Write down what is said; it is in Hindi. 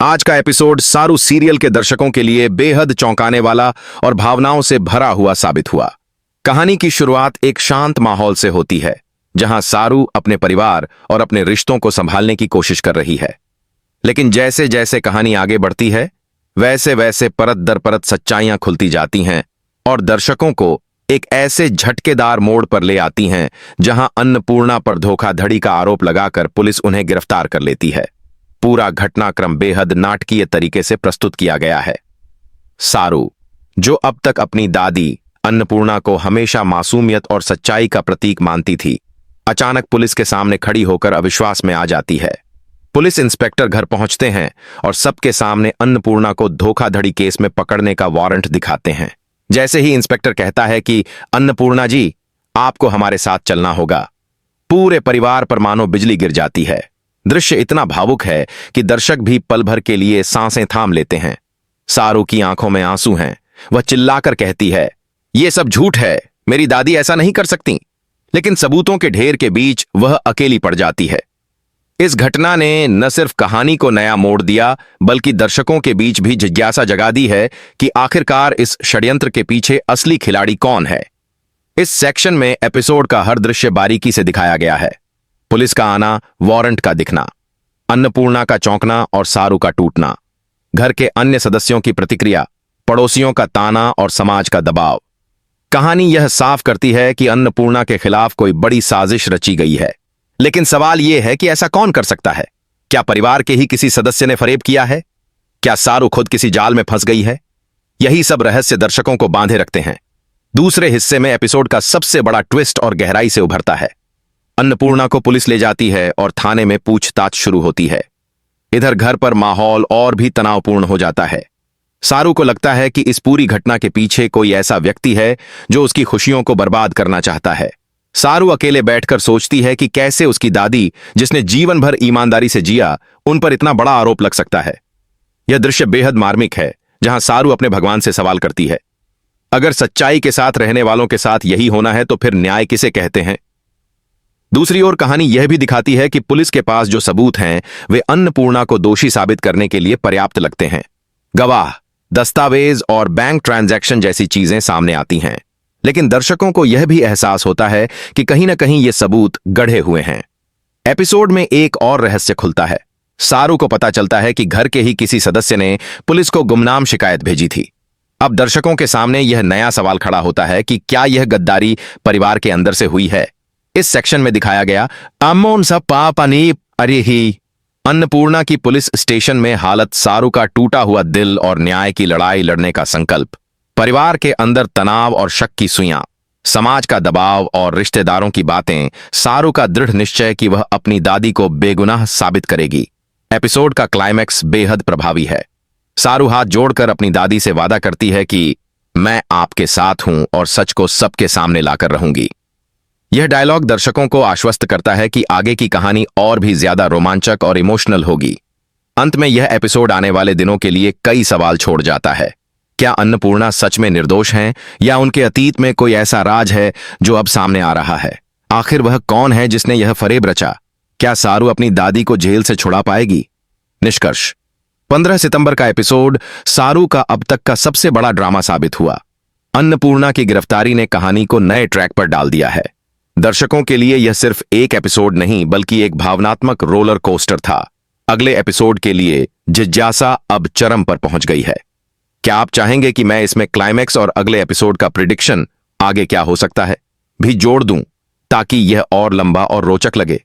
आज का एपिसोड सारू सीरियल के दर्शकों के लिए बेहद चौंकाने वाला और भावनाओं से भरा हुआ साबित हुआ। कहानी की शुरुआत एक शांत माहौल से होती है, जहां सारू अपने परिवार और अपने रिश्तों को संभालने की कोशिश कर रही है। लेकिन जैसे जैसे कहानी आगे बढ़ती है, वैसे वैसे परत दर परत सच्चाइयां खुलती जाती हैं और दर्शकों को एक ऐसे झटकेदार मोड़ पर ले आती हैं, जहां अन्नपूर्णा पर धोखाधड़ी का आरोप लगाकर पुलिस उन्हें गिरफ्तार कर लेती है। पूरा घटनाक्रम बेहद नाटकीय तरीके से प्रस्तुत किया गया है। सारू, जो अब तक अपनी दादी अन्नपूर्णा को हमेशा मासूमियत और सच्चाई का प्रतीक मानती थी, अचानक पुलिस के सामने खड़ी होकर अविश्वास में आ जाती है। पुलिस इंस्पेक्टर घर पहुंचते हैं और सबके सामने अन्नपूर्णा को धोखाधड़ी केस में पकड़ने का वारंट दिखाते हैं। जैसे ही इंस्पेक्टर कहता है कि अन्नपूर्णा जी, आपको हमारे साथ चलना होगा, पूरे परिवार पर मानो बिजली गिर जाती है। दृश्य इतना भावुक है कि दर्शक भी पल भर के लिए सांसें थाम लेते हैं। सारू की आंखों में आंसू हैं। वह चिल्लाकर कहती है, यह सब झूठ है, मेरी दादी ऐसा नहीं कर सकती। लेकिन सबूतों के ढेर के बीच वह अकेली पड़ जाती है। इस घटना ने न सिर्फ कहानी को नया मोड़ दिया, बल्कि दर्शकों के बीच भी जिज्ञासा जगा दी है कि आखिरकार इस षड्यंत्र के पीछे असली खिलाड़ी कौन है। इस सेक्शन में एपिसोड का हर दृश्य बारीकी से दिखाया गया है। पुलिस का आना, वारंट का दिखना, अन्नपूर्णा का चौंकना और सारू का टूटना, घर के अन्य सदस्यों की प्रतिक्रिया, पड़ोसियों का ताना और समाज का दबाव। कहानी यह साफ करती है कि अन्नपूर्णा के खिलाफ कोई बड़ी साजिश रची गई है। लेकिन सवाल यह है कि ऐसा कौन कर सकता है? क्या परिवार के ही किसी सदस्य ने फरेब किया है? क्या सारू खुद किसी जाल में फंस गई है? यही सब रहस्य दर्शकों को बांधे रखते हैं। दूसरे हिस्से में एपिसोड का सबसे बड़ा ट्विस्ट और गहराई से उभरता है। अन्नपूर्णा को पुलिस ले जाती है और थाने में पूछताछ शुरू होती है। इधर घर पर माहौल और भी तनावपूर्ण हो जाता है। सारू को लगता है कि इस पूरी घटना के पीछे कोई ऐसा व्यक्ति है जो उसकी खुशियों को बर्बाद करना चाहता है। सारू अकेले बैठकर सोचती है कि कैसे उसकी दादी, जिसने जीवन भर ईमानदारी से जिया, उन पर इतना बड़ा आरोप लग सकता है। यह दृश्य बेहद मार्मिक है, जहां सारू अपने भगवान से सवाल करती है, अगर सच्चाई के साथ रहने वालों के साथ यही होना है तो फिर न्याय किसे कहते हैं? दूसरी ओर कहानी यह भी दिखाती है कि पुलिस के पास जो सबूत हैं, वे अन्नपूर्णा को दोषी साबित करने के लिए पर्याप्त लगते हैं। गवाह, दस्तावेज और बैंक ट्रांजैक्शन जैसी चीजें सामने आती हैं। लेकिन दर्शकों को यह भी एहसास होता है कि कहीं ना कहीं ये सबूत गढ़े हुए हैं। एपिसोड में एक और रहस्य खुलता है। सारू को पता चलता है कि घर के ही किसी सदस्य ने पुलिस को गुमनाम शिकायत भेजी थी। अब दर्शकों के सामने यह नया सवाल खड़ा होता है कि क्या यह गद्दारी परिवार के अंदर से हुई है? इस सेक्शन में दिखाया गया अमोन सा पापानी अरे ही अन्नपूर्णा की पुलिस स्टेशन में हालत, सारू का टूटा हुआ दिल और न्याय की लड़ाई लड़ने का संकल्प, परिवार के अंदर तनाव और शक की सुइयां, समाज का दबाव और रिश्तेदारों की बातें, सारू का दृढ़ निश्चय कि वह अपनी दादी को बेगुनाह साबित करेगी। एपिसोड का क्लाइमैक्स बेहद प्रभावी है। सारू हाथ जोड़कर अपनी दादी से वादा करती है कि मैं आपके साथ हूं और सच को सबके सामने लाकर रहूंगी। यह डायलॉग दर्शकों को आश्वस्त करता है कि आगे की कहानी और भी ज्यादा रोमांचक और इमोशनल होगी। अंत में यह एपिसोड आने वाले दिनों के लिए कई सवाल छोड़ जाता है। क्या अन्नपूर्णा सच में निर्दोष हैं, या उनके अतीत में कोई ऐसा राज है जो अब सामने आ रहा है? आखिर वह कौन है जिसने यह फरेब रचा? क्या सारू अपनी दादी को जेल से छुड़ा पाएगी? निष्कर्ष, 15 सितंबर का एपिसोड सारू का अब तक का सबसे बड़ा ड्रामा साबित हुआ। अन्नपूर्णा की गिरफ्तारी ने कहानी को नए ट्रैक पर डाल दिया है। दर्शकों के लिए यह सिर्फ एक एपिसोड नहीं, बल्कि एक भावनात्मक रोलर कोस्टर था। अगले एपिसोड के लिए जिज्ञासा अब चरम पर पहुंच गई है। क्या आप चाहेंगे कि मैं इसमें क्लाइमैक्स और अगले एपिसोड का प्रिडिक्शन, आगे क्या हो सकता है, भी जोड़ दूं, ताकि यह और लंबा और रोचक लगे?